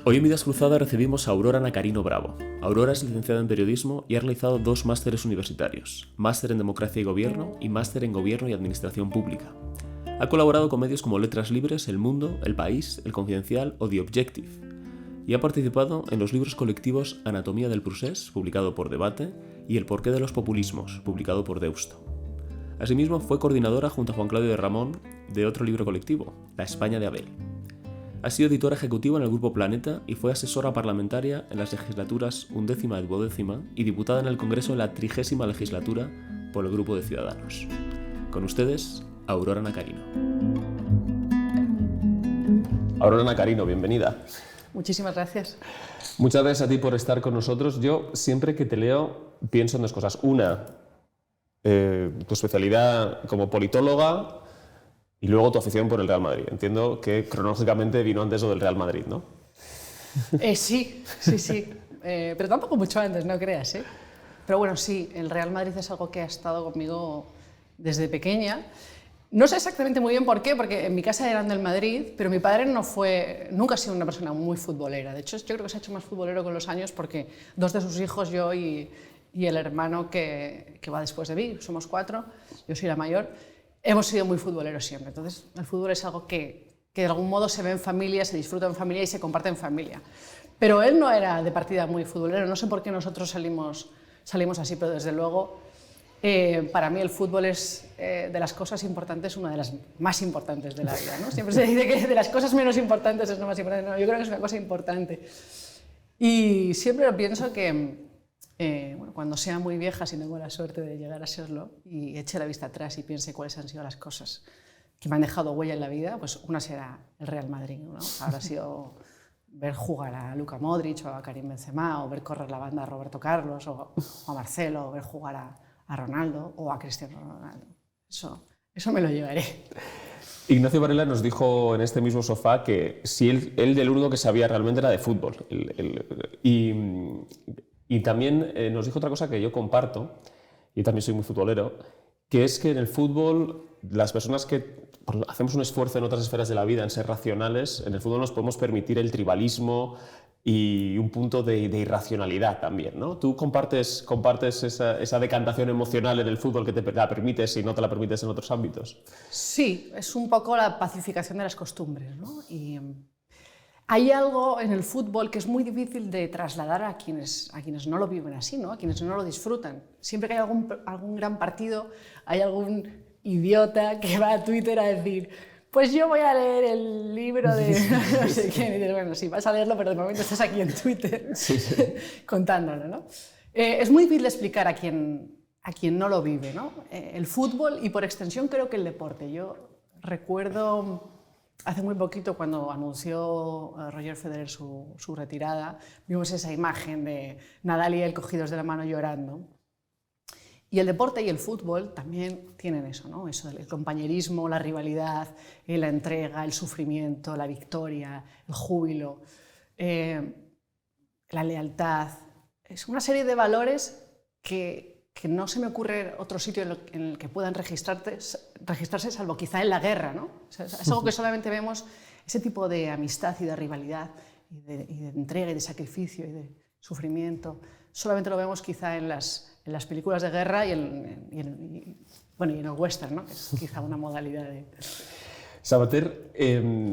Hoy en Vidas Cruzadas recibimos a Aurora Nacarino Bravo. Aurora es licenciada en periodismo y ha realizado 2 másteres universitarios, máster en democracia y gobierno y máster en gobierno y administración pública. Ha colaborado con medios como Letras Libres, El Mundo, El País, El Confidencial o The Objective. Y ha participado en los libros colectivos Anatomía del procés, publicado por Debate, y El porqué de los populismos, publicado por Deusto. Asimismo, fue coordinadora junto a Juan Claudio de Ramón de otro libro colectivo, La España de Abel. Ha sido editora ejecutiva en el Grupo Planeta y fue asesora parlamentaria en las legislaturas 11ª y 12ª y diputada en el Congreso en la 30ª legislatura por el Grupo de Ciudadanos. Con ustedes, Aurora Nacarino. Aurora Nacarino, bienvenida. Muchísimas gracias. Muchas gracias a ti por estar con nosotros. Yo siempre que te leo pienso en 2 cosas. Una, tu especialidad como politóloga y luego tu afición por el Real Madrid. Entiendo que cronológicamente vino antes lo del Real Madrid, ¿no? Sí. Pero tampoco mucho antes, no creas, ¿eh? Pero bueno, sí, el Real Madrid es algo que ha estado conmigo desde pequeña. No sé exactamente muy bien por qué, porque en mi casa eran del Madrid, pero mi padre nunca ha sido una persona muy futbolera. De hecho, yo creo que se ha hecho más futbolero con los años porque 2 de sus hijos, yo y el hermano que va después de mí, somos 4, yo soy la mayor, hemos sido muy futboleros siempre. Entonces, el fútbol es algo que de algún modo se ve en familia, se disfruta en familia y se comparte en familia. Pero él no era de partida muy futbolero, no sé por qué nosotros salimos así, pero desde luego para mí el fútbol es de las cosas importantes, una de las más importantes de la vida, ¿no? Siempre se dice que de las cosas menos importantes es lo más importante. No, yo creo que es una cosa importante. Y siempre lo pienso que cuando sea muy vieja, si tengo la suerte de llegar a serlo, y eche la vista atrás y piense cuáles han sido las cosas que me han dejado huella en la vida, pues una será el Real Madrid, ¿no? Habrá sido ver jugar a Luka Modric o a Karim Benzema, o ver correr la banda a Roberto Carlos o a Marcelo, o ver jugar a Ronaldo o a Cristiano Ronaldo. Eso me lo llevaré. Ignacio Varela nos dijo en este mismo sofá que si él del único que sabía realmente era de fútbol. Y también nos dijo otra cosa que yo comparto, y también soy muy futbolero, que es que en el fútbol las personas que hacemos un esfuerzo en otras esferas de la vida en ser racionales, en el fútbol nos podemos permitir el tribalismo y un punto de irracionalidad también, ¿no? ¿Tú compartes esa decantación emocional en el fútbol que te la permites y no te la permites en otros ámbitos? Sí, es un poco la pacificación de las costumbres, ¿no? Y hay algo en el fútbol que es muy difícil de trasladar a quienes no lo viven así, ¿no? A quienes no lo disfrutan. Siempre que hay algún gran partido, hay algún idiota que va a Twitter a decir: pues yo voy a leer el libro de no sé quién. Y dices, bueno, sí, vas a leerlo, pero de momento estás aquí en Twitter contándolo, ¿no? Es muy difícil de explicar a quien no lo vive, ¿no? El fútbol y por extensión creo que el deporte. Yo recuerdo hace muy poquito cuando anunció Roger Federer su retirada, vimos esa imagen de Nadal y él cogidos de la mano llorando. Y el deporte y el fútbol también tienen eso, ¿no? Eso del compañerismo, la rivalidad, la entrega, el sufrimiento, la victoria, el júbilo, la lealtad. Es una serie de valores que no se me ocurre otro sitio en el que puedan registrarse salvo quizá en la guerra, ¿no? O sea, es algo que solamente vemos, ese tipo de amistad y de rivalidad y de entrega y de sacrificio y de sufrimiento. Solamente lo vemos quizá en las películas de guerra y en el western, ¿no? Que es quizá una modalidad de... Sabater,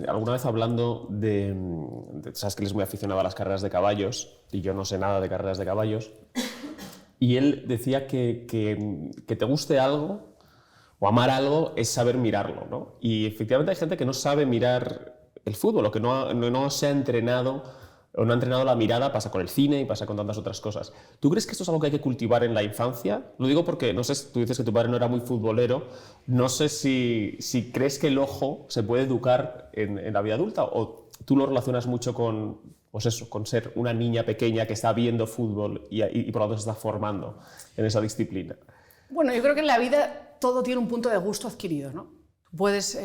alguna vez hablando sabes que él es muy aficionado a las carreras de caballos y yo no sé nada de carreras de caballos, y él decía que te guste algo o amar algo es saber mirarlo, ¿no? Y efectivamente hay gente que no sabe mirar el fútbol o que no se ha entrenado o no ha entrenado la mirada, pasa con el cine y pasa con tantas otras cosas. ¿Tú crees que esto es algo que hay que cultivar en la infancia? Lo digo porque, no sé, tú dices que tu padre no era muy futbolero, no sé si crees que el ojo se puede educar en la vida adulta o tú lo relacionas mucho con ser una niña pequeña que está viendo fútbol y por lo tanto se está formando en esa disciplina. Bueno, yo creo que en la vida todo tiene un punto de gusto adquirido, ¿no? Puedes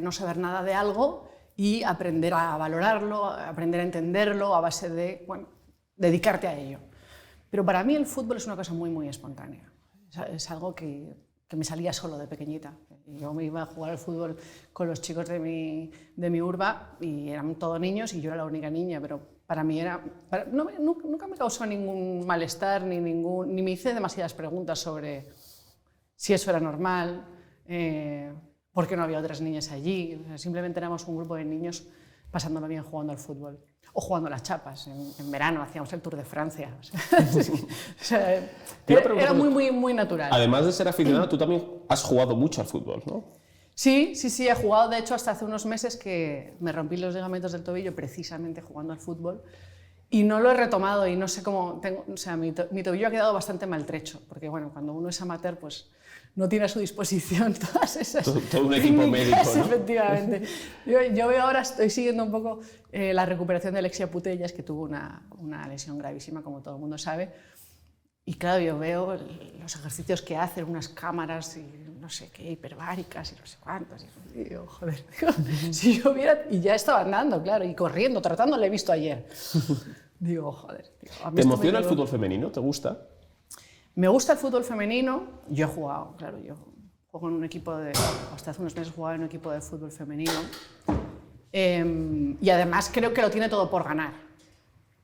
no saber nada de algo y aprender a valorarlo, aprender a entenderlo a base de, dedicarte a ello. Pero para mí el fútbol es una cosa muy, muy espontánea. Es algo que que me salía solo de pequeñita. Yo me iba a jugar al fútbol con los chicos de mi urba y eran todos niños y yo era la única niña, pero para mí nunca me causó ningún malestar ni me hice demasiadas preguntas sobre si eso era normal, por qué no había otras niñas allí. O sea, simplemente éramos un grupo de niños pasándolo bien jugando al fútbol. O jugando las chapas. En verano hacíamos el Tour de Francia. O sea, era muy natural. Además de ser aficionado, tú también has jugado mucho al fútbol, ¿no? Sí, he jugado. De hecho, hasta hace unos meses que me rompí los ligamentos del tobillo precisamente jugando al fútbol. Y no lo he retomado y no sé cómo... mi tobillo ha quedado bastante maltrecho. Porque, bueno, cuando uno es amateur, pues no tiene a su disposición todas esas todo un equipo médico, ¿no? Efectivamente. Yo veo ahora, estoy siguiendo un poco la recuperación de Alexia Putellas, que tuvo una lesión gravísima, como todo el mundo sabe. Y claro, yo veo los ejercicios que hacen, unas cámaras y no sé qué, hiperbáricas y no sé cuántas. Y digo, joder, si yo hubiera... Y ya estaba andando, claro, y corriendo, tratando, lo he visto ayer. Digo, joder. ¿Te emociona el fútbol femenino? ¿Te gusta? Me gusta el fútbol femenino. Yo he jugado, claro, yo juego en un equipo hasta hace unos meses jugaba en un equipo de fútbol femenino. Y además creo que lo tiene todo por ganar.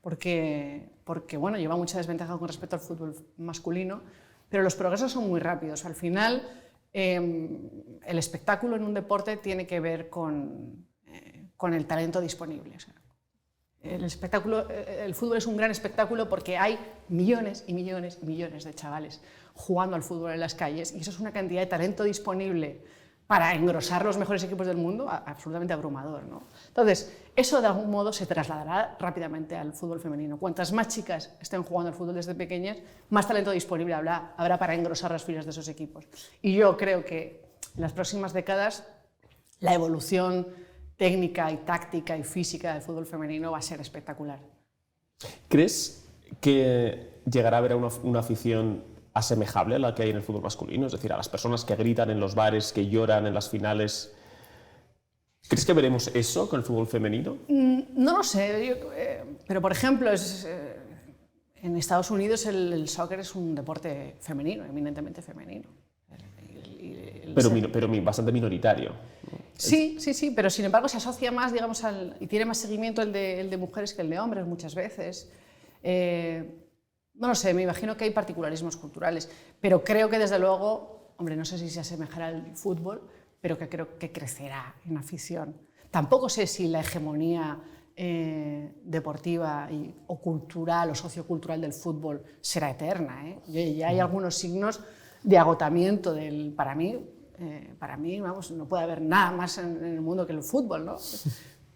Porque bueno, lleva mucha desventaja con respecto al fútbol masculino, pero los progresos son muy rápidos. Al final, el espectáculo en un deporte tiene que ver con el talento disponible. O sea, el fútbol es un gran espectáculo porque hay millones y millones y millones de chavales jugando al fútbol en las calles y eso es una cantidad de talento disponible para engrosar los mejores equipos del mundo absolutamente abrumador, ¿no? Entonces, eso de algún modo se trasladará rápidamente al fútbol femenino. Cuantas más chicas estén jugando al fútbol desde pequeñas, más talento disponible habrá para engrosar las filas de esos equipos. Y yo creo que en las próximas décadas la evolución técnica y táctica y física del fútbol femenino va a ser espectacular. ¿Crees que llegará a haber una afición asemejable a la que hay en el fútbol masculino? Es decir, a las personas que gritan en los bares, que lloran en las finales. ¿Crees que veremos eso con el fútbol femenino? No lo sé, pero por ejemplo, en Estados Unidos el soccer es un deporte femenino, eminentemente femenino. Pero bastante minoritario. Sí, pero sin embargo se asocia más, digamos, y tiene más seguimiento el de mujeres que el de hombres muchas veces. No lo sé, me imagino que hay particularismos culturales, pero creo que desde luego, hombre, no sé si se asemejará al fútbol, pero que creo que crecerá en afición. Tampoco sé si la hegemonía deportiva o cultural o sociocultural del fútbol será eterna, ¿eh? Ya hay algunos signos de agotamiento para mí, vamos, no puede haber nada más en el mundo que el fútbol, ¿no?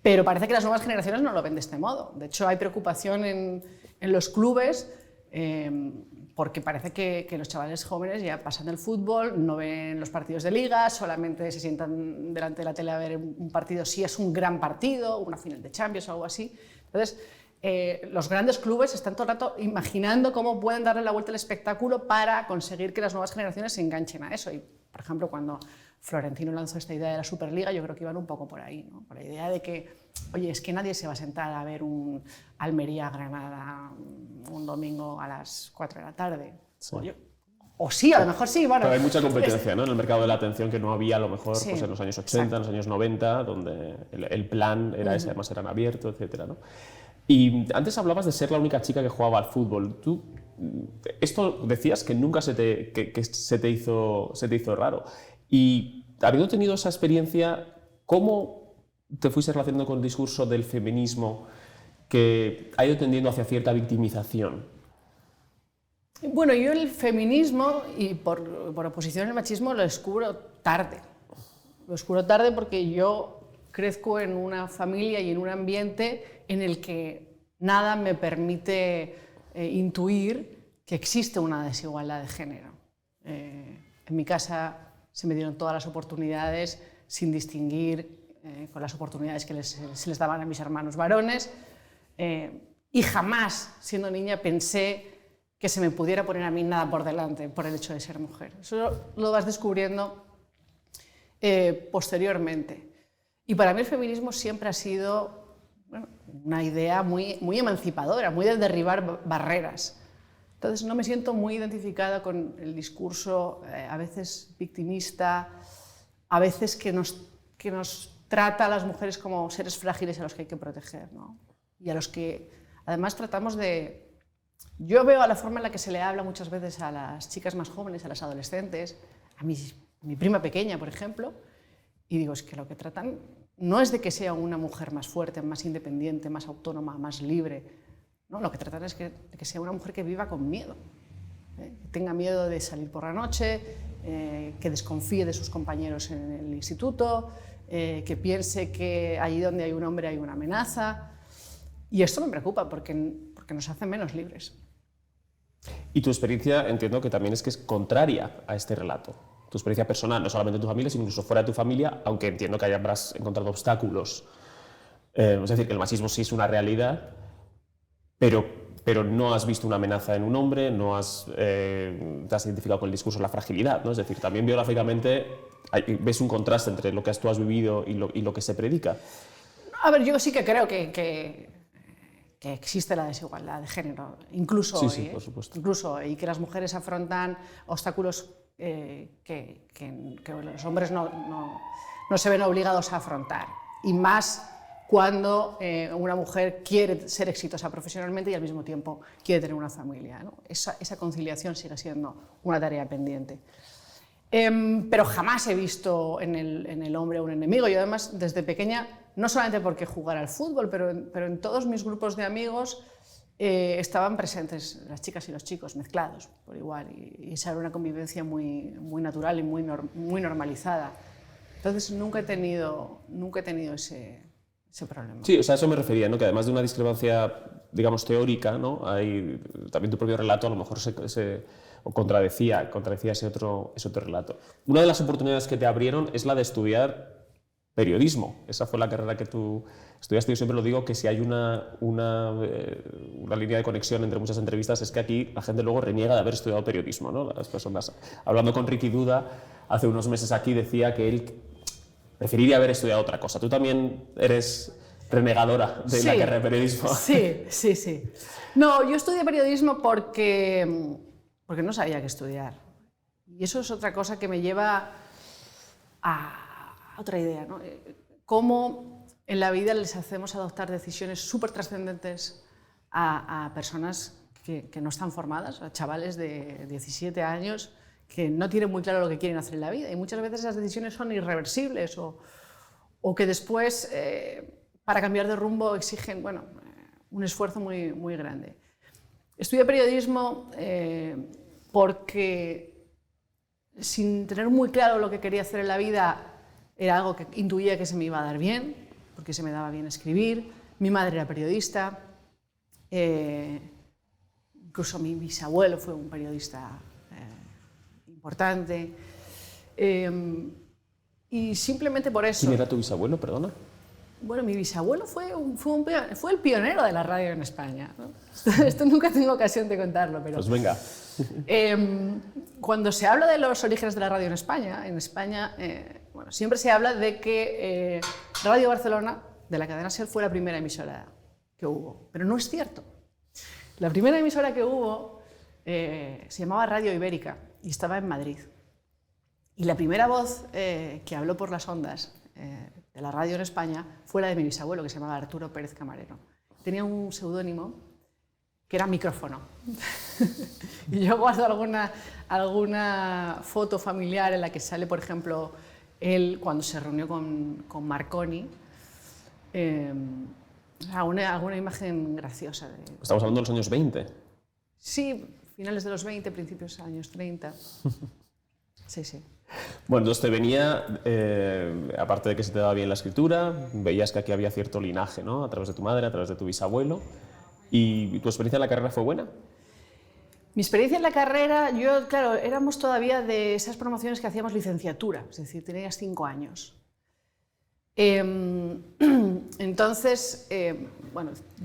Pero parece que las nuevas generaciones no lo ven de este modo. De hecho, hay preocupación en los clubes porque parece que los chavales jóvenes ya pasan del fútbol, no ven los partidos de liga, solamente se sientan delante de la tele a ver un partido si es un gran partido, una final de Champions o algo así. Entonces, los grandes clubes están todo el rato imaginando cómo pueden darle la vuelta al espectáculo para conseguir que las nuevas generaciones se enganchen a eso. Y, por ejemplo, cuando Florentino lanzó esta idea de la Superliga, yo creo que iban un poco por ahí, ¿no? Por la idea de que, oye, es que nadie se va a sentar a ver un Almería-Granada un domingo a las 4 de la tarde. Sí. O sí, a lo mejor sí. Bueno, pero hay mucha competencia, ¿no? En el mercado de la atención que no había a lo mejor pues en los años 80, exacto, en los años 90, donde el plan era ese, además eran abiertos, etcétera, ¿no? Y antes hablabas de ser la única chica que jugaba al fútbol. Tú, esto decías que nunca se te hizo raro. Y habiendo tenido esa experiencia, ¿cómo te fuiste relacionando con el discurso del feminismo que ha ido tendiendo hacia cierta victimización? Bueno, yo el feminismo, y por oposición al machismo, lo descubro tarde. Lo descubro tarde porque yo crezco en una familia y en un ambiente en el que nada me permite intuir que existe una desigualdad de género. En mi casa se me dieron todas las oportunidades sin distinguir con las oportunidades que se les daban a mis hermanos varones y jamás, siendo niña, pensé que se me pudiera poner a mí nada por delante por el hecho de ser mujer. Eso lo vas descubriendo posteriormente. Y para mí el feminismo siempre ha sido una idea muy emancipadora, muy de derribar barreras. Entonces no me siento muy identificada con el discurso a veces victimista, a veces que nos trata a las mujeres como seres frágiles a los que hay que proteger, ¿no? Y a los que además tratamos de... Yo veo a la forma en la que se le habla muchas veces a las chicas más jóvenes, a las adolescentes, a mi prima pequeña, por ejemplo, y digo, es que lo que tratan no es de que sea una mujer más fuerte, más independiente, más autónoma, más libre, ¿no? Lo que tratan es de que sea una mujer que viva con miedo, que tenga miedo de salir por la noche, que desconfíe de sus compañeros en el instituto, que piense que allí donde hay un hombre hay una amenaza. Y esto me preocupa porque nos hace menos libres. Y tu experiencia entiendo que también es contraria a este relato. Tu experiencia personal, no solamente en tu familia, sino incluso fuera de tu familia, aunque entiendo que habrás encontrado obstáculos. Es decir, que el machismo sí es una realidad, pero no has visto una amenaza en un hombre, no te has identificado con el discurso de la fragilidad, ¿no? Es decir, también biográficamente ves un contraste entre lo que tú has vivido y lo que se predica. A ver, yo sí que creo que existe la desigualdad de género, incluso sí, hoy, sí, por supuesto. Incluso, y que las mujeres afrontan obstáculos que los hombres no se ven obligados a afrontar, y más cuando una mujer quiere ser exitosa profesionalmente y al mismo tiempo quiere tener una familia, ¿no? Esa conciliación sigue siendo una tarea pendiente. Pero jamás he visto en el hombre un enemigo. Yo además desde pequeña, no solamente porque jugara al fútbol, pero en todos mis grupos de amigos estaban presentes las chicas y los chicos mezclados por igual, y esa era una convivencia muy natural y muy normalizada. Entonces nunca he tenido ese problema. Sí, o sea, a eso me refería, ¿no? Que además de una discrepancia, digamos, teórica, ¿no? Hay también tu propio relato a lo mejor o contradecía ese otro relato. Una de las oportunidades que te abrieron es la de estudiar periodismo. Esa fue la carrera que tú estudiaste. Yo siempre lo digo, que si hay una línea de conexión entre muchas entrevistas es que aquí la gente luego reniega de haber estudiado periodismo, ¿no? Las personas. Hablando con Ricky Duda hace unos meses aquí, decía que él preferiría haber estudiado otra cosa. ¿Tú también eres renegadora de la carrera de periodismo? Sí. No, yo estudié periodismo porque no sabía qué estudiar. Y eso es otra cosa que me lleva a otra idea, ¿no? Cómo en la vida les hacemos adoptar decisiones súper trascendentes a personas que no están formadas, a chavales de 17 años que no tienen muy claro lo que quieren hacer en la vida. Y muchas veces esas decisiones son irreversibles o que después, para cambiar de rumbo, exigen un esfuerzo muy grande. Estudié periodismo porque, sin tener muy claro lo que quería hacer en la vida, era algo que intuía que se me iba a dar bien, porque se me daba bien escribir. Mi madre era periodista, incluso mi bisabuelo fue un periodista importante, y simplemente por eso... ¿Quién era tu bisabuelo, perdona? Bueno, mi bisabuelo fue el pionero de la radio en España, ¿no? Esto nunca tengo ocasión de contarlo, pero... Pues venga. Cuando se habla de los orígenes de la radio en España siempre se habla de que Radio Barcelona, de la cadena SER, fue la primera emisora que hubo, pero no es cierto. La primera emisora que hubo se llamaba Radio Ibérica y estaba en Madrid. Y la primera voz que habló por las ondas de la radio en España fue la de mi bisabuelo, que se llamaba Arturo Pérez Camarero. Tenía un seudónimo que era Micrófono. Y yo guardo alguna foto familiar en la que sale, por ejemplo, él cuando se reunió con Marconi. Alguna imagen graciosa. Estamos hablando de los años 20. Sí, finales de los 20, principios de los años 30. Sí. Bueno, entonces te venía, aparte de que se te daba bien la escritura, veías que aquí había cierto linaje, ¿no? A través de tu madre, a través de tu bisabuelo. ¿Y tu experiencia en la carrera fue buena? Mi experiencia en la carrera, claro, éramos todavía de esas promociones que hacíamos licenciatura, es decir, tenías 5 años. Entonces,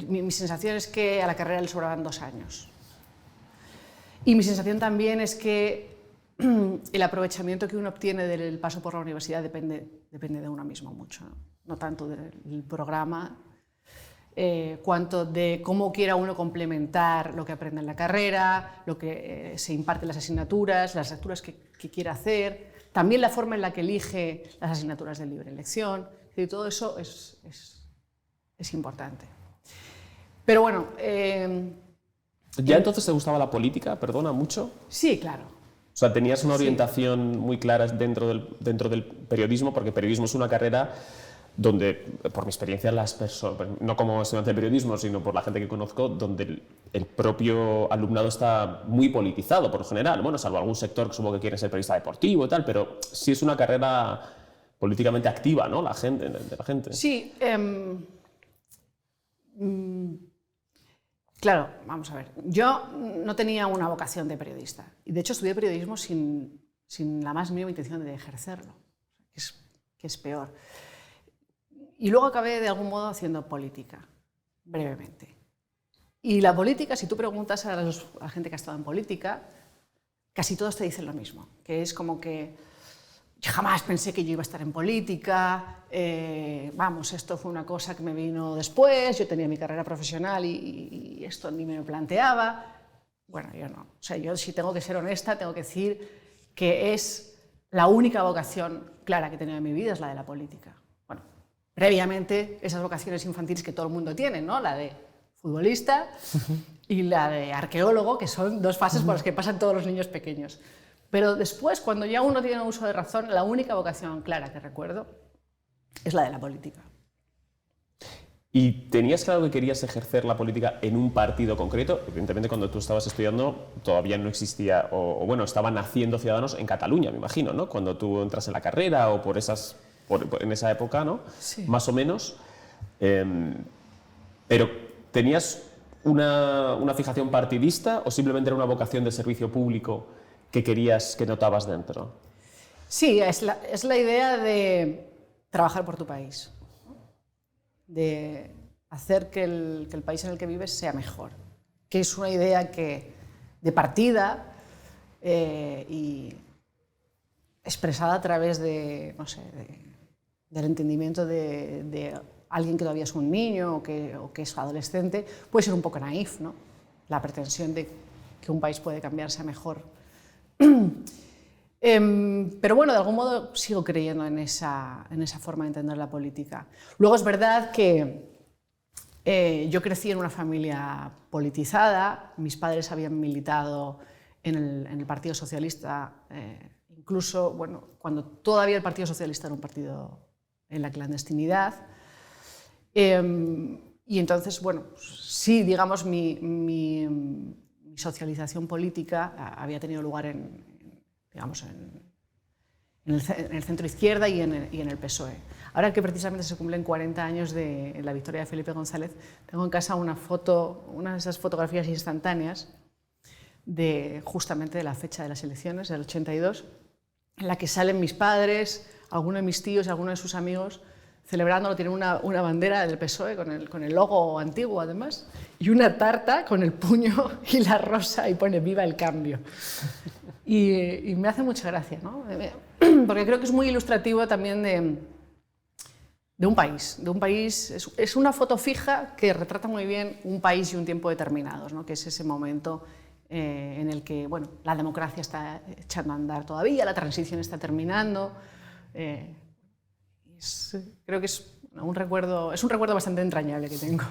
mi sensación es que a la carrera le sobraban 2 años. Y mi sensación también es que el aprovechamiento que uno obtiene del paso por la universidad depende de uno mismo mucho, no tanto del programa. cuanto de cómo quiera uno complementar lo que aprende en la carrera, lo que se imparte en las asignaturas que quiera hacer, también la forma en la que elige las asignaturas de libre elección, y todo eso es importante. Pero bueno... ¿Ya entonces te gustaba la política, perdona, mucho? Sí, claro. O sea, tenías una orientación muy clara dentro del periodismo, porque periodismo es una carrera donde, por mi experiencia, las personas, no como estudiante de periodismo, sino por la gente que conozco, donde el propio alumnado está muy politizado, por lo general. Bueno, salvo algún sector que supongo que quiere ser periodista deportivo y tal, pero sí es una carrera políticamente activa, ¿no? La gente. Sí. Claro, vamos a ver. Yo no tenía una vocación de periodista. Y de hecho estudié periodismo sin la más mínima intención de ejercerlo, que es peor. Y luego acabé de algún modo haciendo política, brevemente. Y la política, si tú preguntas a la gente que ha estado en política, casi todos te dicen lo mismo, que es como que yo jamás pensé que yo iba a estar en política, vamos, esto fue una cosa que me vino después, yo tenía mi carrera profesional y esto ni me lo planteaba. Bueno, yo no. O sea, yo si tengo que ser honesta, tengo que decir que es la única vocación clara que he tenido en mi vida, es la de la política. Bueno, previamente esas vocaciones infantiles que todo el mundo tiene, ¿no? La de futbolista y la de arqueólogo, que son dos fases por las que pasan todos los niños pequeños. Pero después, cuando ya uno tiene uso de razón, la única vocación clara que recuerdo es la de la política. ¿Y tenías claro que querías ejercer la política en un partido concreto? Evidentemente, cuando tú estabas estudiando todavía no existía, o bueno, estaban naciendo Ciudadanos en Cataluña, me imagino, ¿no? Cuando tú entras en la carrera o en esa época, ¿no? Sí. Más o menos. Pero ¿tenías una fijación partidista o simplemente era una vocación de servicio público que notabas dentro? Sí, es la idea de trabajar por tu país, de hacer que el país en el que vives sea mejor, que es una idea de partida y expresada a través de, no sé, del entendimiento de alguien que todavía es un niño o que es adolescente, puede ser un poco naif, ¿no? La pretensión de que un país puede cambiarse a mejor. Pero bueno, de algún modo sigo creyendo en esa forma de entender la política. Luego es verdad que yo crecí en una familia politizada, mis padres habían militado en el Partido Socialista, incluso bueno, cuando todavía el Partido Socialista era un partido en la clandestinidad. Y entonces, bueno, sí, digamos, mi socialización política había tenido lugar en el centro izquierda y en el PSOE. Ahora que precisamente se cumplen 40 años de la victoria de Felipe González, tengo en casa una de esas fotografías instantáneas justamente de la fecha de las elecciones, del 82, en la que salen mis padres, algunos de mis tíos y algunos de sus amigos celebrándolo. Tienen una bandera del PSOE con el logo antiguo, además, y una tarta con el puño y la rosa y pone «Viva el cambio». Y me hace mucha gracia, ¿no? Porque creo que es muy ilustrativo también de un país. Es una foto fija que retrata muy bien un país y un tiempo determinados, ¿no? Que es ese momento en el que bueno, la democracia está echando a andar todavía, la transición está terminando. Creo que es un recuerdo bastante entrañable que tengo.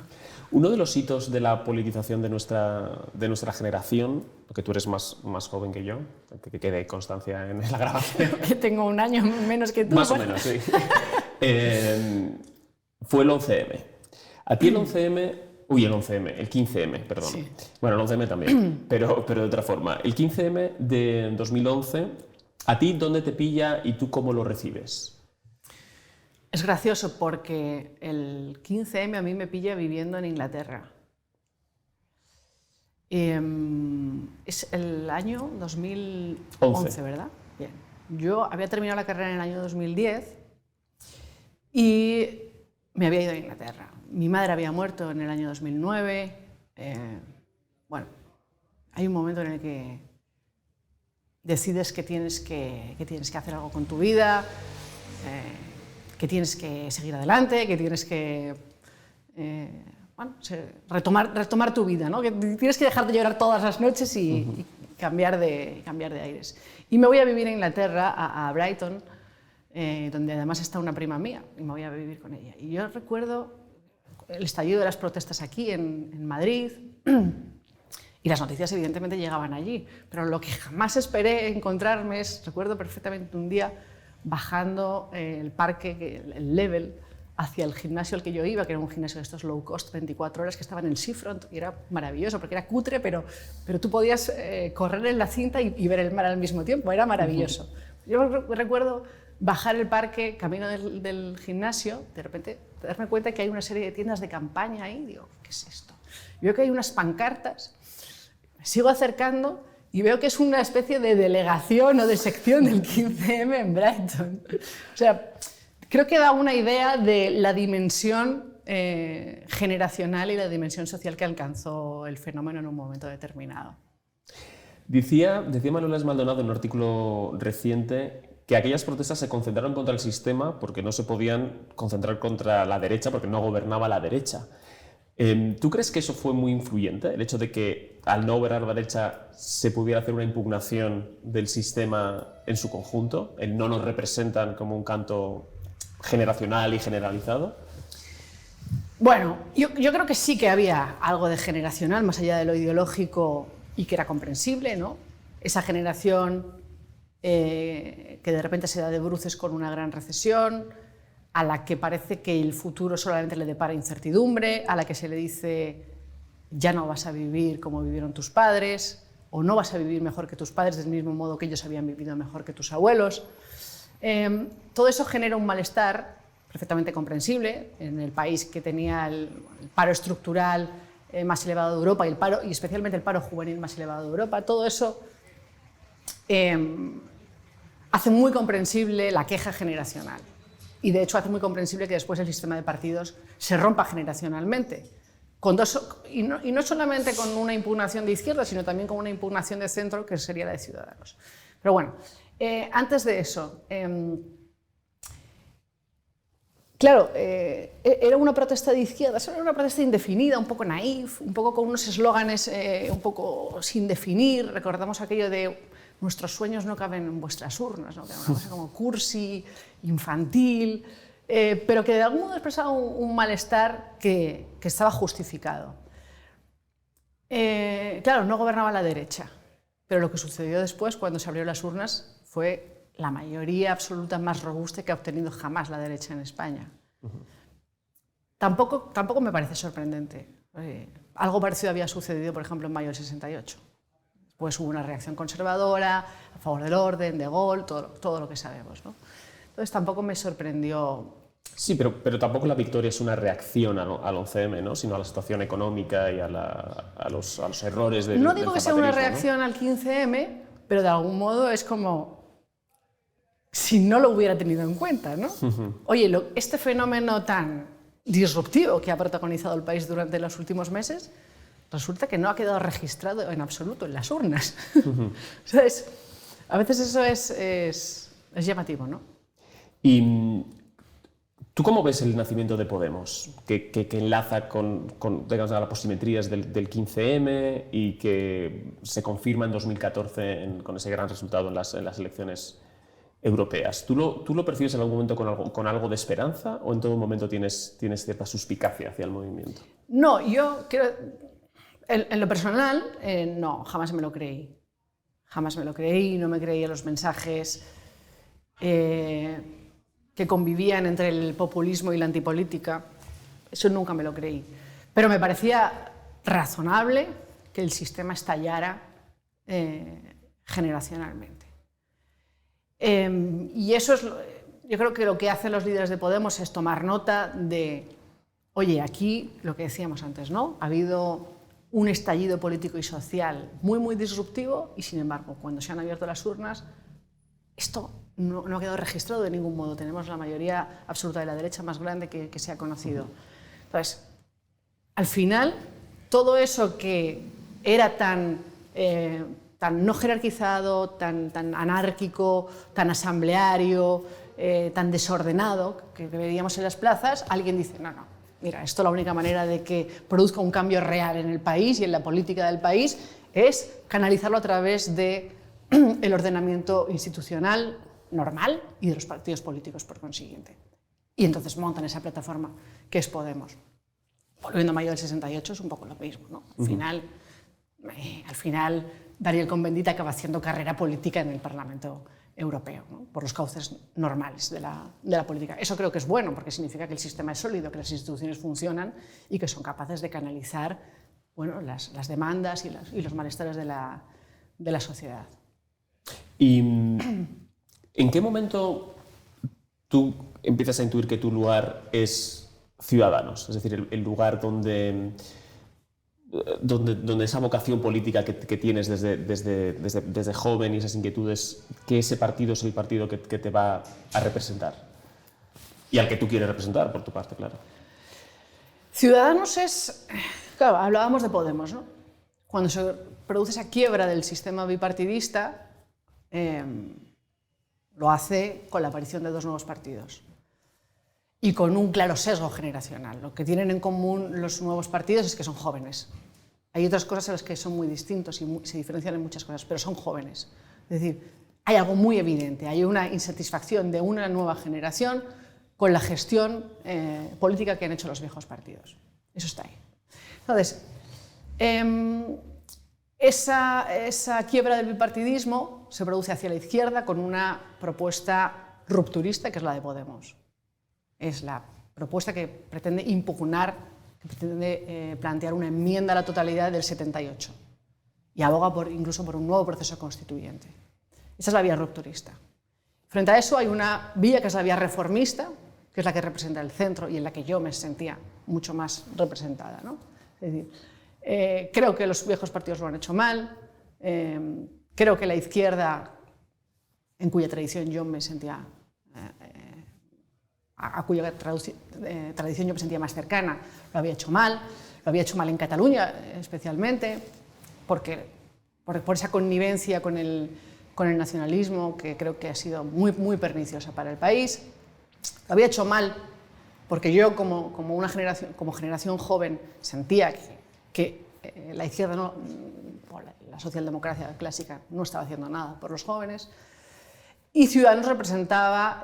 Uno de los hitos de la politización de nuestra generación, porque tú eres más joven que yo, que quede constancia en la grabación. Que tengo un año menos que tú. Más o menos, sí. Fue el 11M. A ti el 11M... Uy, el 11M, el 15M, perdón. Sí. Bueno, el 11M también, pero de otra forma. El 15M de 2011, ¿a ti dónde te pilla y tú cómo lo recibes? Es gracioso porque el 15M a mí me pilla viviendo en Inglaterra. Es el año 2011, ¿verdad? Bien. Yo había terminado la carrera en el año 2010 y me había ido a Inglaterra. Mi madre había muerto en el año 2009. Bueno, hay un momento en el que decides que tienes que hacer algo con tu vida, que tienes que seguir adelante, que tienes que bueno, retomar tu vida, ¿no? Que tienes que dejar de llorar todas las noches y cambiar de aires. Y me voy a vivir a Inglaterra, a Brighton, donde además está una prima mía, y me voy a vivir con ella. Y yo recuerdo el estallido de las protestas aquí en Madrid, y las noticias evidentemente llegaban allí, pero lo que jamás esperé encontrarme es, recuerdo perfectamente un día bajando el parque, el Level, hacia el gimnasio al que yo iba, que era un gimnasio de estos low cost, 24 horas, que estaba en el Seafront, y era maravilloso, porque era cutre, pero tú podías correr en la cinta y ver el mar al mismo tiempo, era maravilloso. Yo recuerdo bajar el parque, camino del gimnasio, de repente darme cuenta que hay una serie de tiendas de campaña ahí, digo, ¿qué es esto? Veo que hay unas pancartas, me sigo acercando y veo que es una especie de delegación o de sección del 15M en Brighton. O sea, creo que da una idea de la dimensión generacional y la dimensión social que alcanzó el fenómeno en un momento determinado. Decía Manuel Maldonado en un artículo reciente que aquellas protestas se concentraron contra el sistema porque no se podían concentrar contra la derecha, porque no gobernaba la derecha. ¿Tú crees que eso fue muy influyente? El hecho de que al no gobernar la derecha se pudiera hacer una impugnación del sistema en su conjunto, el no nos representan como un canto generacional y generalizado. Bueno, yo creo que sí que había algo de generacional, más allá de lo ideológico, y que era comprensible, ¿no? Esa generación que de repente se da de bruces con una gran recesión, a la que parece que el futuro solamente le depara incertidumbre, a la que se le dice ya no vas a vivir como vivieron tus padres, o no vas a vivir mejor que tus padres del mismo modo que ellos habían vivido mejor que tus abuelos. Todo eso genera un malestar perfectamente comprensible en el país que tenía el paro estructural más elevado de Europa y especialmente el paro juvenil más elevado de Europa. Todo eso hace muy comprensible la queja generacional. Y de hecho hace muy comprensible que después el sistema de partidos se rompa generacionalmente. Y no solamente con una impugnación de izquierda, sino también con una impugnación de centro, que sería la de Ciudadanos. Pero bueno, antes de eso, claro, era una protesta de izquierdas, era una protesta indefinida, un poco naif, un poco con unos eslóganes un poco sin definir. Recordamos aquello de nuestros sueños no caben en vuestras urnas, ¿no? Que era una cosa como cursi, infantil, pero que de algún modo expresaba un malestar que estaba justificado. Claro, no gobernaba la derecha, pero lo que sucedió después, cuando se abrieron las urnas, fue la mayoría absoluta más robusta que ha obtenido jamás la derecha en España. Tampoco me parece sorprendente. Algo parecido había sucedido, por ejemplo, en mayo del 68. Después hubo una reacción conservadora, a favor del orden, de Gaulle, todo lo que sabemos, ¿no? Entonces tampoco me sorprendió. Sí, pero tampoco la victoria es una reacción al 11M, ¿no? Sino a la situación económica y a los errores del No digo que sea una reacción, ¿no?, al 15M, pero de algún modo es como si no lo hubiera tenido en cuenta, ¿no? Oye, este fenómeno tan disruptivo que ha protagonizado el país durante los últimos meses, resulta que no ha quedado registrado en absoluto en las urnas. ¿Sabes? A veces eso es llamativo, ¿no? ¿Y tú cómo ves el nacimiento de Podemos? Que enlaza con digamos, las posimetrías del 15M y que se confirma en 2014 con ese gran resultado en las elecciones europeas. ¿Tú lo percibes en algún momento con algo de esperanza o en todo momento tienes cierta suspicacia hacia el movimiento? No, yo creo, en lo personal, no, jamás me lo creí. Jamás me lo creí, no me creía los mensajes que convivían entre el populismo y la antipolítica. Eso nunca me lo creí. Pero me parecía razonable que el sistema estallara generacionalmente. Y eso es, yo creo que lo que hacen los líderes de Podemos es tomar nota de, oye, aquí lo que decíamos antes, ¿no? Ha habido un estallido político y social muy, muy disruptivo y, sin embargo, cuando se han abierto las urnas, esto no ha quedado registrado de ningún modo. Tenemos la mayoría absoluta de la derecha más grande que se ha conocido. Entonces, al final, todo eso que era tan no jerarquizado, tan anárquico, tan asambleario, tan desordenado que veíamos en las plazas, alguien dice, no, mira, esto la única manera de que produzca un cambio real en el país y en la política del país es canalizarlo a través del ordenamiento institucional normal y de los partidos políticos por consiguiente. Y entonces montan esa plataforma que es Podemos. Volviendo a mayo del 68 es un poco lo mismo, ¿no? Al final Daniel Cohn-Bendit acaba haciendo carrera política en el Parlamento Europeo, ¿no? Por los cauces normales de la política. Eso creo que es bueno, porque significa que el sistema es sólido, que las instituciones funcionan y que son capaces de canalizar, bueno, las demandas y los malestares de la sociedad. ¿Y en qué momento tú empiezas a intuir que tu lugar es Ciudadanos? Es decir, el lugar donde esa vocación política que tienes desde joven y esas inquietudes, que ese partido es el partido que te va a representar y al que tú quieres representar, por tu parte, claro. Ciudadanos es... Claro, hablábamos de Podemos, ¿no? Cuando se produce esa quiebra del sistema bipartidista, lo hace con la aparición de dos nuevos partidos y con un claro sesgo generacional. Lo que tienen en común los nuevos partidos es que son jóvenes. Hay otras cosas en las que son muy distintos y se diferencian en muchas cosas, pero son jóvenes. Es decir, hay algo muy evidente, hay una insatisfacción de una nueva generación con la gestión política que han hecho los viejos partidos. Eso está ahí. Entonces, esa quiebra del bipartidismo se produce hacia la izquierda con una propuesta rupturista, que es la de Podemos. Es la propuesta que pretende impugnar, que pretende plantear una enmienda a la totalidad del 78 y aboga incluso por un nuevo proceso constituyente. Esa es la vía rupturista. Frente a eso hay una vía que es la vía reformista, que es la que representa el centro y en la que yo me sentía mucho más representada, ¿no? Es decir, creo que los viejos partidos lo han hecho mal, creo que la izquierda, en cuya tradición yo me sentía, a cuya tradición yo me sentía más cercana, lo había hecho mal en Cataluña especialmente, por esa connivencia con el nacionalismo que creo que ha sido muy, muy perniciosa para el país. Lo había hecho mal porque yo como generación joven sentía que la izquierda, la socialdemocracia clásica, no estaba haciendo nada por los jóvenes, y Ciudadanos representaba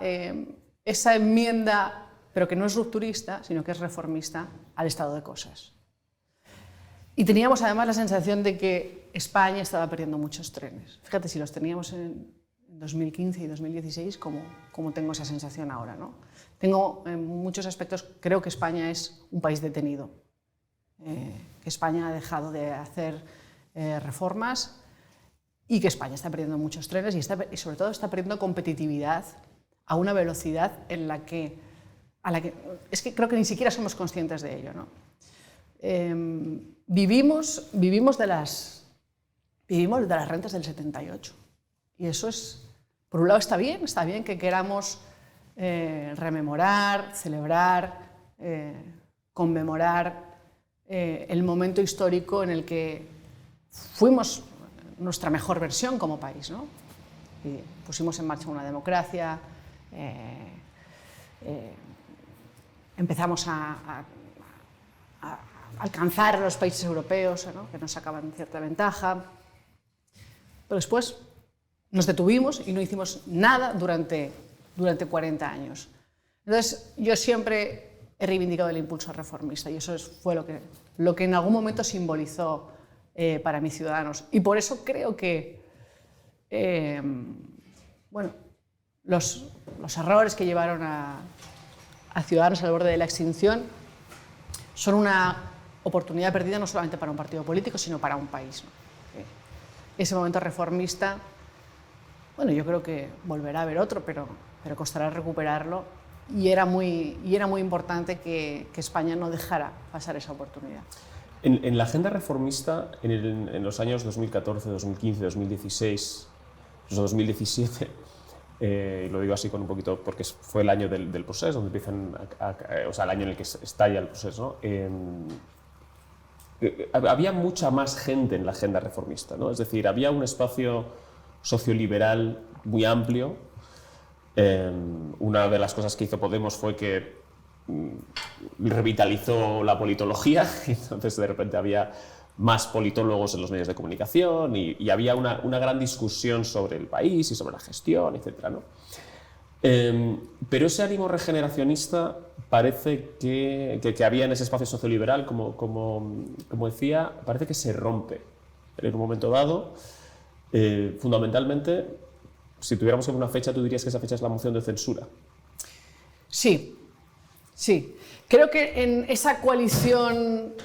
esa enmienda, pero que no es rupturista, sino que es reformista al estado de cosas. Y teníamos además la sensación de que España estaba perdiendo muchos trenes. Fíjate, si los teníamos en 2015 y 2016, como tengo esa sensación ahora, ¿no? Tengo en muchos aspectos, creo que España es un país detenido, que España ha dejado de hacer reformas y que España está perdiendo muchos trenes y sobre todo está perdiendo competitividad a una velocidad a la que es que creo que ni siquiera somos conscientes de ello, ¿no? Vivimos de las rentas del 78 y eso es, por un lado está bien que queramos rememorar, celebrar, conmemorar el momento histórico en el que fuimos nuestra mejor versión como país, ¿no? Y pusimos en marcha una democracia, empezamos a alcanzar a los países europeos, ¿no? Que nos sacaban cierta ventaja, pero después nos detuvimos y no hicimos nada durante 40 años. Entonces, yo siempre he reivindicado el impulso reformista y eso fue lo que en algún momento simbolizó para mí Ciudadanos. Y por eso creo que los errores que llevaron a Ciudadanos al borde de la extinción son una oportunidad perdida no solamente para un partido político, sino para un país, ¿no? Ese momento reformista, bueno, yo creo que volverá a haber otro, pero costará recuperarlo y era muy importante que España no dejara pasar esa oportunidad. En la agenda reformista, en los años 2014, 2015, 2016, 2017, y lo digo así con un poquito porque fue el año del proceso, donde empiezan o sea, el año en el que estalla el proceso, había mucha más gente en la agenda reformista, ¿no? Es decir, había un espacio socioliberal muy amplio. Una de las cosas que hizo Podemos fue que revitalizó la politología, entonces de repente había más politólogos en los medios de comunicación y había una gran discusión sobre el país y sobre la gestión, etc., ¿no? Pero ese ánimo regeneracionista parece que había en ese espacio socioliberal, como decía, parece que se rompe en un momento dado. Fundamentalmente, si tuviéramos una fecha, ¿tú dirías que esa fecha es la moción de censura? Sí, sí. Creo que en esa coalición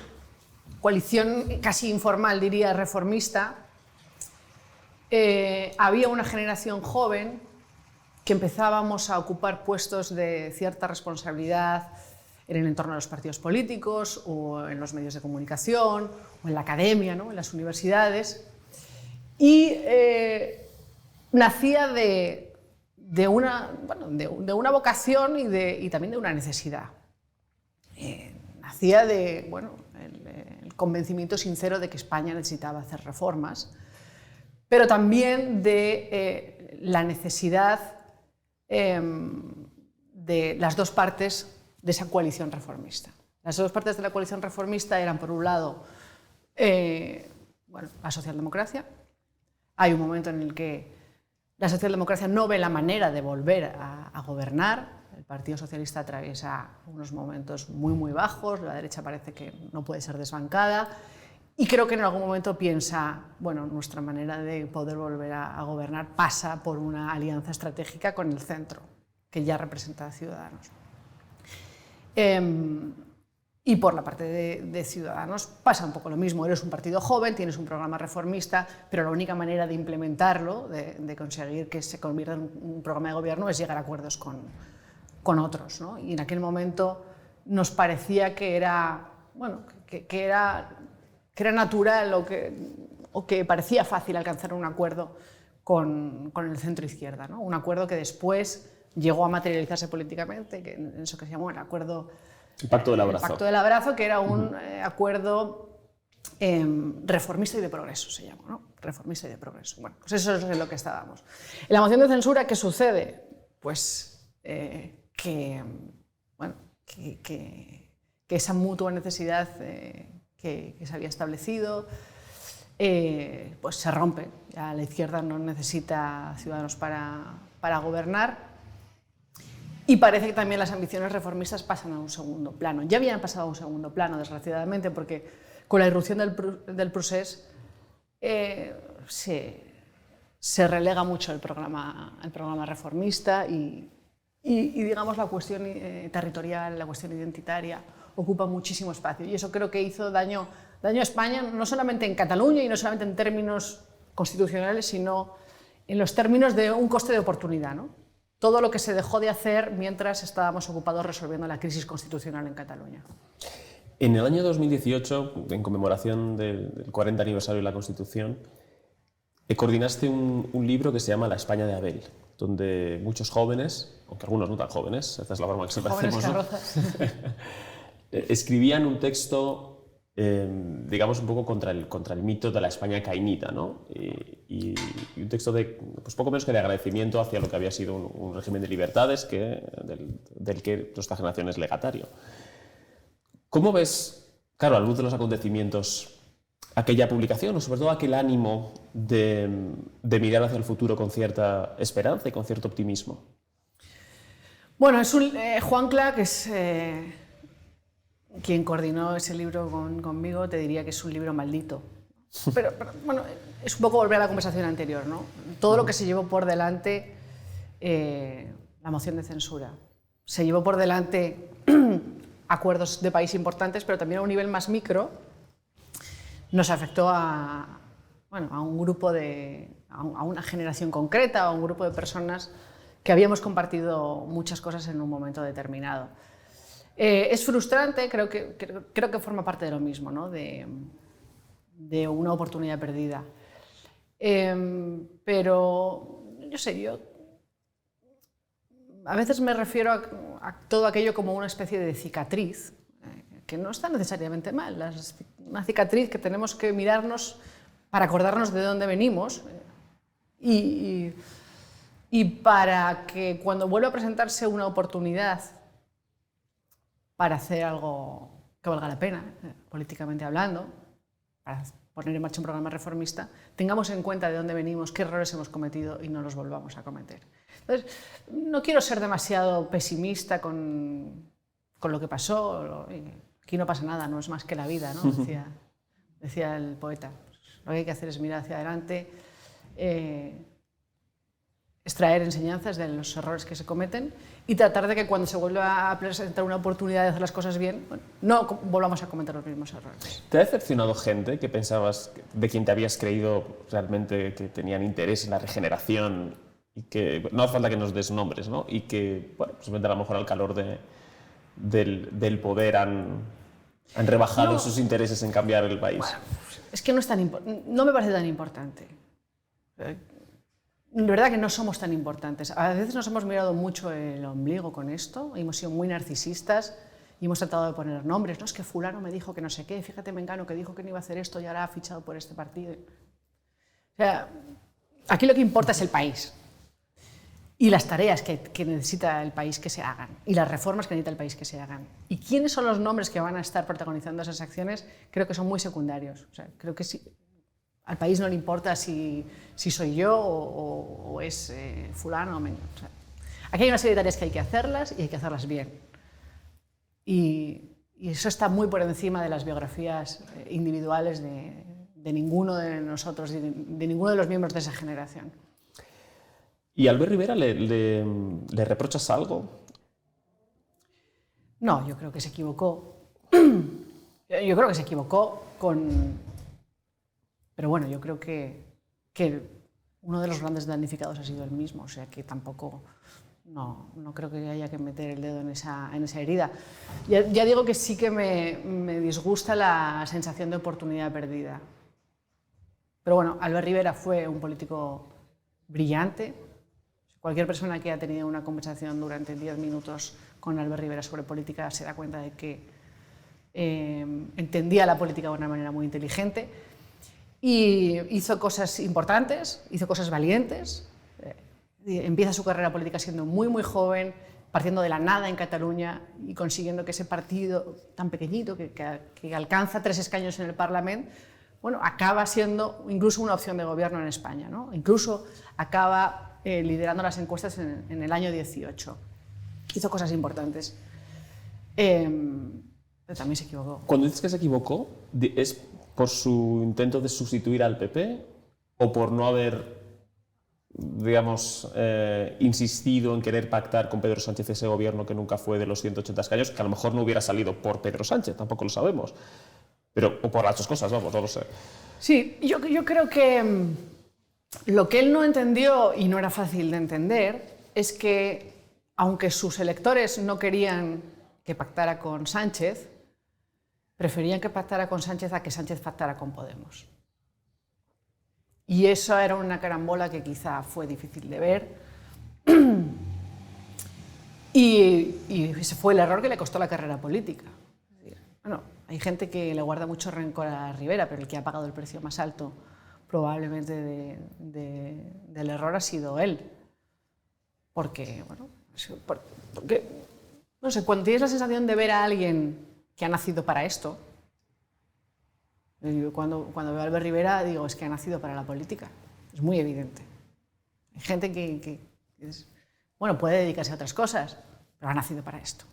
casi informal, diría, reformista, había una generación joven que empezábamos a ocupar puestos de cierta responsabilidad en el entorno de los partidos políticos o en los medios de comunicación o en la academia, ¿no? En las universidades. Y nacía de una vocación y también de una necesidad. Nacía de el convencimiento sincero de que España necesitaba hacer reformas, pero también de la necesidad de las dos partes de esa coalición reformista. Las dos partes de la coalición reformista eran, por un lado, la socialdemocracia. Hay un momento en el que la socialdemocracia no ve la manera de volver a gobernar. El Partido Socialista atraviesa unos momentos muy, muy bajos, la derecha parece que no puede ser desbancada y creo que en algún momento piensa, nuestra manera de poder volver a gobernar pasa por una alianza estratégica con el centro, que ya representa a Ciudadanos. Y por la parte de Ciudadanos pasa un poco lo mismo. Eres un partido joven, tienes un programa reformista, pero la única manera de implementarlo, de conseguir que se convierta en un programa de gobierno, es llegar a acuerdos con otros, ¿no? Y en aquel momento nos parecía que era natural o que parecía fácil alcanzar un acuerdo con el centro-izquierda, ¿no? Un acuerdo que después llegó a materializarse políticamente, que en eso que se llamó el acuerdo... El Pacto del Abrazo. El Pacto del Abrazo, que era un acuerdo reformista y de progreso, se llama, ¿no? Reformista y de progreso. Bueno, pues eso es en lo que estábamos. En la moción de censura, ¿qué sucede? Pues que esa mutua necesidad que se había establecido pues se rompe. Ya la izquierda no necesita Ciudadanos para gobernar. Y parece que también las ambiciones reformistas pasan a un segundo plano. Ya habían pasado a un segundo plano, desgraciadamente, porque con la irrupción del procés se relega mucho el programa reformista y digamos, la cuestión territorial, la cuestión identitaria, ocupa muchísimo espacio. Y eso creo que hizo daño a España, no solamente en Cataluña y no solamente en términos constitucionales, sino en los términos de un coste de oportunidad, ¿no? Todo lo que se dejó de hacer mientras estábamos ocupados resolviendo la crisis constitucional en Cataluña. En el año 2018, en conmemoración del 40 aniversario de la Constitución, coordinaste un libro que se llama La España de Abel, donde muchos jóvenes, aunque algunos no tan jóvenes, esta es la forma que siempre hacemos, ¿no? Escribían un texto, digamos, un poco contra el mito de la España cainita, ¿no? Y un texto de poco menos que de agradecimiento hacia lo que había sido un régimen de libertades del que nuestra generación es legatario. ¿Cómo ves, claro, a la luz de los acontecimientos, aquella publicación o sobre todo aquel ánimo de mirar hacia el futuro con cierta esperanza y con cierto optimismo? Bueno, es Juancla, que es quien coordinó ese libro conmigo, te diría que es un libro maldito. Pero bueno, es un poco volver a la conversación anterior, ¿no? Todo lo que se llevó por delante la moción de censura. Se llevó por delante acuerdos de país importantes, pero también a un nivel más micro nos afectó a un grupo a una generación concreta, a un grupo de personas que habíamos compartido muchas cosas en un momento determinado. Es frustrante, creo que forma parte de lo mismo, ¿no? de una oportunidad perdida. Pero, yo a veces me refiero a todo aquello como una especie de cicatriz, que no está necesariamente mal. Una cicatriz que tenemos que mirarnos para acordarnos de dónde venimos y para que cuando vuelva a presentarse una oportunidad para hacer algo que valga la pena, políticamente hablando, para poner en marcha un programa reformista, tengamos en cuenta de dónde venimos, qué errores hemos cometido y no los volvamos a cometer. Entonces, no quiero ser demasiado pesimista con lo que pasó. Aquí no pasa nada, no es más que la vida, ¿no? Decía el poeta. Lo que hay que hacer es mirar hacia adelante, extraer enseñanzas de los errores que se cometen y tratar de que cuando se vuelva a presentar una oportunidad de hacer las cosas bien, no volvamos a cometer los mismos errores. ¿Te ha decepcionado gente que pensabas, de quien te habías creído realmente que tenían interés en la regeneración y que, no hace falta que nos des nombres, ¿no? Y que, bueno, pues a lo mejor al calor del poder han rebajado sus intereses en cambiar el país? Bueno, es que no me parece tan importante. De verdad que no somos tan importantes. A veces nos hemos mirado mucho el ombligo con esto, hemos sido muy narcisistas y hemos tratado de poner nombres. No, es que fulano me dijo que no sé qué, fíjate Mengano que dijo que no iba a hacer esto y ahora ha fichado por este partido. O sea, aquí lo que importa es el país y las tareas que necesita el país que se hagan y las reformas que necesita el país que se hagan. Y quiénes son los nombres que van a estar protagonizando esas acciones creo que son muy secundarios. O sea, creo que sí. Al país no le importa si soy yo o es fulano o menos. O sea, aquí hay una serie de tareas que hay que hacerlas y hay que hacerlas bien. Y eso está muy por encima de las biografías individuales de ninguno de nosotros, de ninguno de los miembros de esa generación. ¿Y a Albert Rivera le reprochas algo? No, yo creo que se equivocó. Yo creo que se equivocó con... Pero bueno, yo creo que uno de los grandes damnificados ha sido él mismo, o sea que tampoco, no creo que haya que meter el dedo en esa herida. Ya digo que sí que me disgusta la sensación de oportunidad perdida. Pero bueno, Albert Rivera fue un político brillante. Cualquier persona que haya tenido una conversación durante 10 minutos con Albert Rivera sobre política se da cuenta de que entendía la política de una manera muy inteligente. Y hizo cosas importantes, hizo cosas valientes. Empieza su carrera política siendo muy, muy joven, partiendo de la nada en Cataluña y consiguiendo que ese partido tan pequeñito, que alcanza 3 escaños en el Parlamento, bueno, acaba siendo incluso una opción de gobierno en España, ¿no? Incluso acaba liderando las encuestas en el año 18. Hizo cosas importantes. Pero también se equivocó. Cuando dices que se equivocó, ¿es por su intento de sustituir al PP o por no haber, digamos, insistido en querer pactar con Pedro Sánchez ese gobierno que nunca fue de los 180 escaños, que a lo mejor no hubiera salido por Pedro Sánchez, tampoco lo sabemos, pero o por las dos cosas, vamos, no lo sé? Sí, yo creo que lo que él no entendió, y no era fácil de entender, es que aunque sus electores no querían que pactara con Sánchez, preferían que pactara con Sánchez a que Sánchez pactara con Podemos. Y eso era una carambola que quizá fue difícil de ver. Y ese fue el error que le costó la carrera política. Bueno, hay gente que le guarda mucho rencor a Rivera, pero el que ha pagado el precio más alto probablemente del error ha sido él. Porque, bueno, no sé, cuando tienes la sensación de ver a alguien que ha nacido para esto, cuando veo a Albert Rivera digo, es que ha nacido para la política, es muy evidente. Hay gente que bueno, puede dedicarse a otras cosas, pero ha nacido para esto.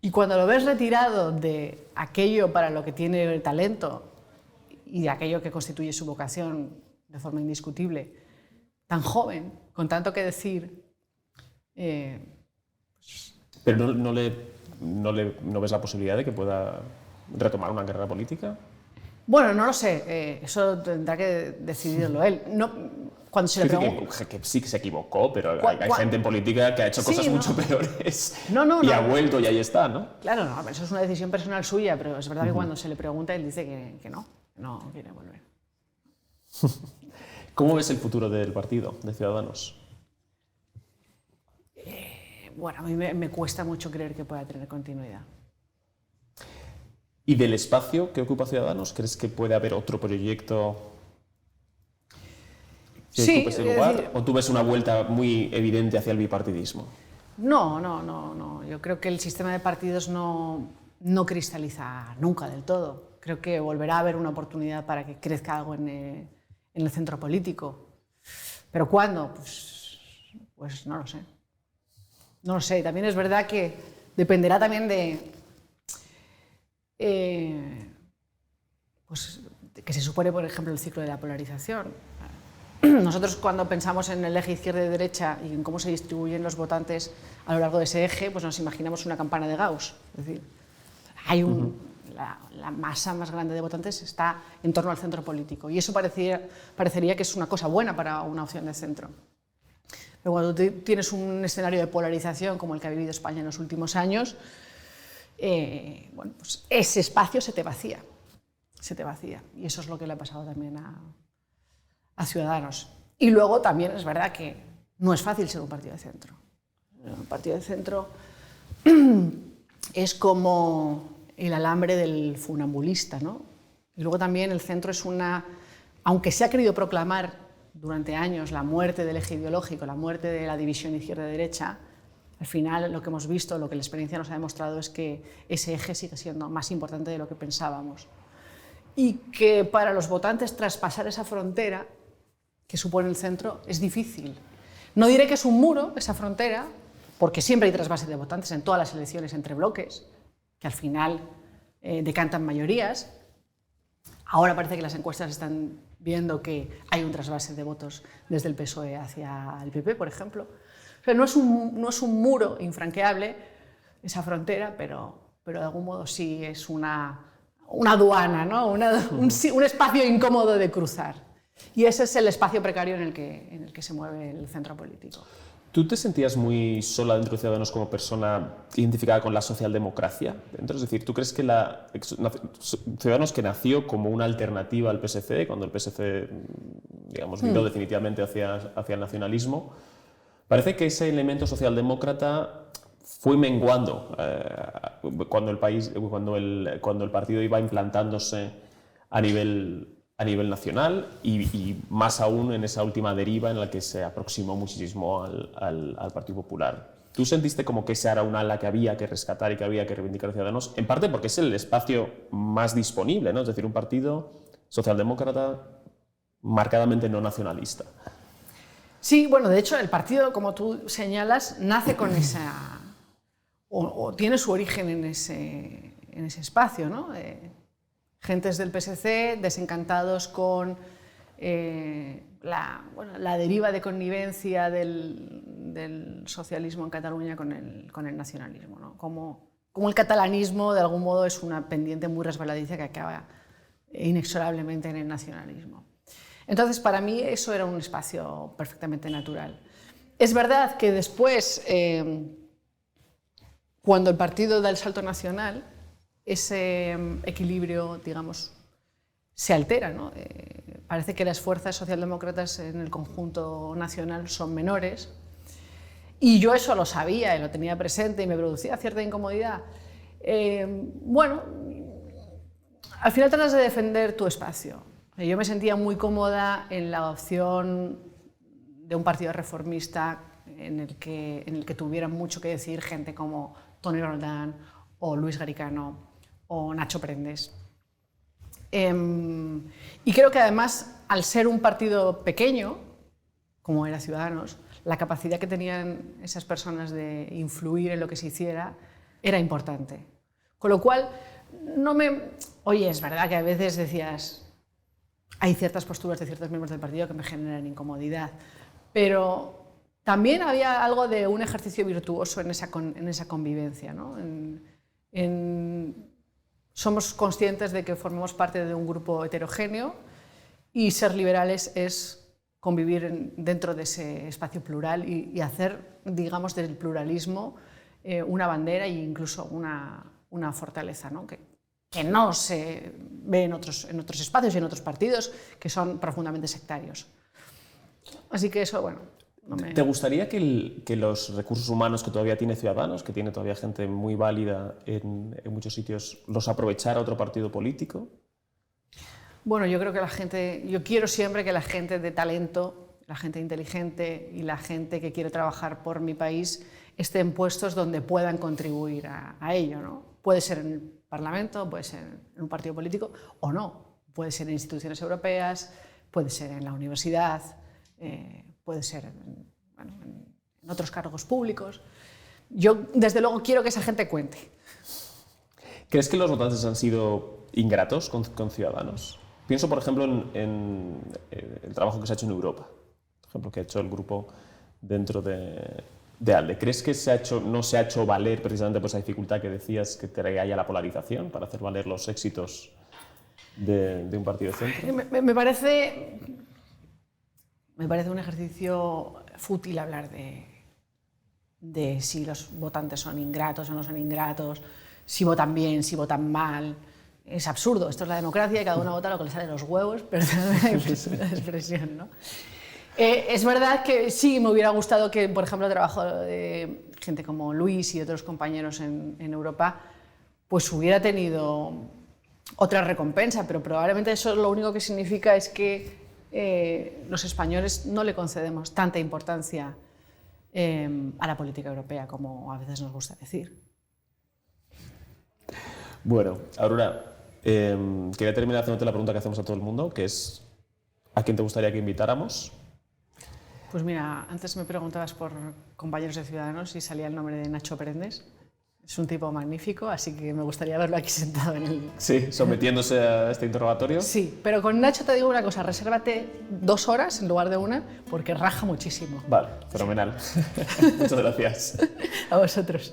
Y cuando lo ves retirado de aquello para lo que tiene el talento y de aquello que constituye su vocación de forma indiscutible, tan joven, con tanto que decir... ¿Pero no ves la posibilidad de que pueda retomar una carrera política? Bueno, no lo sé, eso tendrá que decidirlo él. Cuando se le pregunta... Que sí que se equivocó, pero hay gente en política que ha hecho cosas mucho peores y ha vuelto y ahí está, ¿no? Claro, no, eso es una decisión personal suya, pero es verdad que cuando se le pregunta él dice que no quiere volver. ¿Cómo ves el futuro del partido, de Ciudadanos? Bueno, a mí me cuesta mucho creer que pueda tener continuidad. ¿Y del espacio que ocupa Ciudadanos? ¿Crees que puede haber otro proyecto que ocupe ese lugar? ¿O tú ves una vuelta muy evidente hacia el bipartidismo? No. Yo creo que el sistema de partidos no cristaliza nunca del todo. Creo que volverá a haber una oportunidad para que crezca algo en el centro político. ¿Pero cuándo? Pues no lo sé. No lo sé. También es verdad que dependerá también de que se supone, por ejemplo, el ciclo de la polarización. Nosotros, cuando pensamos en el eje izquierda y derecha y en cómo se distribuyen los votantes a lo largo de ese eje, pues nos imaginamos una campana de Gauss. Es decir, hay la masa más grande de votantes está en torno al centro político, y eso parecería que es una cosa buena para una opción de centro. Pero cuando tienes un escenario de polarización como el que ha vivido España en los últimos años, bueno, pues ese espacio se te vacía. Y eso es lo que le ha pasado también a Ciudadanos. Y luego también es verdad que no es fácil ser un partido de centro. Un partido de centro es como el alambre del funambulista, ¿no? Y luego también el centro es aunque se ha querido proclamar durante años la muerte del eje ideológico, la muerte de la división izquierda-derecha, al final lo que hemos visto, lo que la experiencia nos ha demostrado es que ese eje sigue siendo más importante de lo que pensábamos. Y que para los votantes traspasar esa frontera que supone el centro es difícil. No diré que es un muro, esa frontera, porque siempre hay trasvase de votantes en todas las elecciones entre bloques, que al final decantan mayorías. Ahora parece que las encuestas están viendo que hay un trasvase de votos desde el PSOE hacia el PP, por ejemplo. O sea, no es un muro infranqueable esa frontera, pero de algún modo sí es una aduana, ¿no? un espacio incómodo de cruzar. Y ese es el espacio precario en el que se mueve el centro político. ¿Tú te sentías muy sola dentro de Ciudadanos como persona identificada con la socialdemocracia? Es decir, ¿tú crees que Ciudadanos, que nació como una alternativa al PSC, cuando el PSC, digamos, viró definitivamente hacia el nacionalismo, parece que ese elemento socialdemócrata fue menguando cuando el partido iba implantándose a nivel nacional y más aún en esa última deriva en la que se aproximó muchísimo al Partido Popular? ¿Tú sentiste como que esa era un ala que había que rescatar y que había que reivindicar a Ciudadanos? En parte porque es el espacio más disponible, ¿no? Es decir, un partido socialdemócrata marcadamente no nacionalista. Sí, bueno, de hecho el partido, como tú señalas, nace con esa... o tiene su origen en ese espacio, ¿no? Gentes del PSC desencantados con la deriva de connivencia del socialismo en Cataluña con el nacionalismo, ¿no? Como el catalanismo de algún modo es una pendiente muy resbaladiza que acaba inexorablemente en el nacionalismo. Entonces, para mí eso era un espacio perfectamente natural. Es verdad que después, cuando el partido da el salto nacional, ese equilibrio, digamos, se altera, ¿no? Parece que las fuerzas socialdemócratas en el conjunto nacional son menores, y yo eso lo sabía y lo tenía presente y me producía cierta incomodidad. Bueno, al final tratas de defender tu espacio. Yo me sentía muy cómoda en la opción de un partido reformista en el que tuviera mucho que decir gente como Toni Roldán o Luis Garicano o Nacho Prendes. Y creo que además, al ser un partido pequeño, como era Ciudadanos, la capacidad que tenían esas personas de influir en lo que se hiciera era importante. Con lo cual, Oye, es verdad que a veces decías... Hay ciertas posturas de ciertos miembros del partido que me generan incomodidad, pero también había algo de un ejercicio virtuoso en esa convivencia, ¿no? Somos conscientes de que formamos parte de un grupo heterogéneo y ser liberales es convivir dentro de ese espacio plural y hacer, digamos, del pluralismo una bandera e incluso una fortaleza, ¿no? Que no se ve en otros espacios y en otros partidos que son profundamente sectarios. Así que eso, bueno... ¿Te gustaría que los recursos humanos que todavía tiene Ciudadanos, que tiene todavía gente muy válida en muchos sitios, los aprovechara otro partido político? Bueno, yo creo que yo quiero siempre que la gente de talento, la gente inteligente y la gente que quiere trabajar por mi país estén puestos donde puedan contribuir a ello, ¿no? Puede ser en el Parlamento, puede ser en un partido político o no, puede ser en instituciones europeas, puede ser en la universidad, puede ser en otros cargos públicos. Yo, desde luego, quiero que esa gente cuente. ¿Crees que los votantes han sido ingratos con Ciudadanos? Pienso, por ejemplo, en el trabajo que se ha hecho en Europa, por ejemplo, que ha hecho el grupo dentro de ALDE. ¿Crees que no se ha hecho valer precisamente por esa dificultad que decías que traía ya la polarización para hacer valer los éxitos de un partido de centro? Me parece un ejercicio fútil hablar de si los votantes son ingratos o no son ingratos, si votan bien, si votan mal. Es absurdo, esto es la democracia y cada uno vota lo que le sale de los huevos, perdón la expresión, ¿no? Es verdad que sí me hubiera gustado que, por ejemplo, el trabajo de gente como Luis y otros compañeros en Europa pues hubiera tenido otra recompensa, pero probablemente eso lo único que significa es que los españoles no le concedemos tanta importancia a la política europea como a veces nos gusta decir. Bueno, Aurora, quería terminar haciéndote la pregunta que hacemos a todo el mundo, que es ¿a quién te gustaría que invitáramos? Pues mira, antes me preguntabas por compañeros de Ciudadanos y salía el nombre de Nacho Prendes. Es un tipo magnífico, así que me gustaría verlo aquí sentado en el... Sí, sometiéndose a este interrogatorio. Sí, pero con Nacho te digo una cosa, resérvate 2 horas en lugar de 1, porque raja muchísimo. Vale, fenomenal. Muchas gracias. A vosotros.